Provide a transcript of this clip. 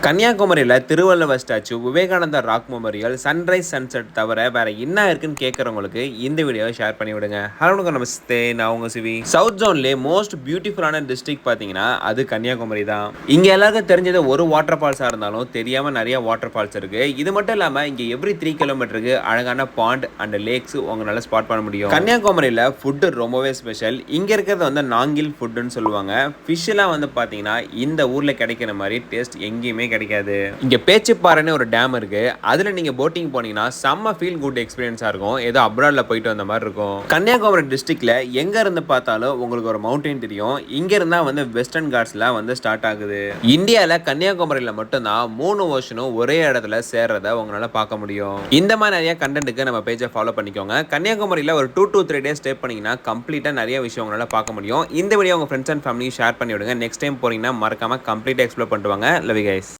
கன்னியாகுமரியில் Thiruvalluvar statue, Vivekananda rock memorial, sunrise sunset தவிர வேற என்ன இருக்குன்னு கேட்குறவங்களுக்கு இந்த வீடியோவை ஷேர் பண்ணி விடுங்க. ஹலோ நமஸ்தே, நான் உங்க சிவி. சவுத் ஜோன்லேயே மோஸ்ட் பியூட்டிஃபுல்லான டிஸ்ட்ரிக்ட் பார்த்தீங்கன்னா அது கன்னியாகுமரி தான். இங்கே எல்லாருக்கும் தெரிஞ்சது ஒரு வாட்டர் ஃபால்ஸாக இருந்தாலும் தெரியாமல் நிறைய வாட்டர் ஃபால்ஸ் இருக்கு. இது மட்டும் இல்லாமல் இங்கே எவ்ரி 3 கிலோமீட்டருக்கு அழகான பாண்ட் அண்ட் லேக்ஸ் உங்களால் ஸ்பாட் பண்ண முடியும். கன்னியாகுமரியில் ஃபுட்டு ரொம்பவே ஸ்பெஷல். இங்கே இருக்கிறது வந்து நாங்கில் ஃபுட்டுன்னு சொல்லுவாங்க. ஃபிஷ்ஷெல்லாம் வந்து பார்த்தீங்கன்னா இந்த ஊரில் கிடைக்கிற மாதிரி டேஸ்ட் எங்கேயுமே கிடைக்காது. இங்க பேச்சிப்பாறைன்னு ஒரு டேம் இருக்கு. அதுல நீங்க போட்டிங் போனீங்கன்னா செம்ம ஃபீல் குட் எக்ஸ்பீரியன்ஸா இருக்கும். ஏதோ அப்ராட்ல போயிட்டு வந்த மாதிரி இருக்கும். கன்னியாகுமரி டிஸ்ட்ரிக்ட்ல எங்க இருந்து பார்த்தாலும் உங்களுக்கு ஒரு மவுண்டன் தெரியும். இங்க இருந்தா வந்து வெஸ்டர்ன் காட்ஸ்ல வந்து ஸ்டார்ட் ஆகுது. இந்தியால கன்னியாகுமரியில மட்டும்தான் 3 ஓஷனும் ஒரே இடத்துல சேர்றத உங்களால பார்க்க முடியும். இந்த மாதிரி நிறைய கண்டென்ட்டுக்கு நம்ம பேஜை ஃபாலோ பண்ணிக்கோங்க. கன்னியாகுமரியில ஒரு 2 to 3 டேஸ் ஸ்டே பண்ணீங்கன்னா கம்ப்ளீட்டா நிறைய விஷயம் உங்களால பார்க்க முடியும். இந்த வீடியோ உங்க ஃப்ரெண்ட்ஸ் அண்ட் ஃபேமிலி ஷேர் பண்ணி விடுங்க. நெக்ஸ்ட் டைம் போறீங்கன்னா மறக்காம கம்ப்ளீட்டா எக்ஸ்ப்ளோர் பண்ணிட்டு வாங்க. Love you guys.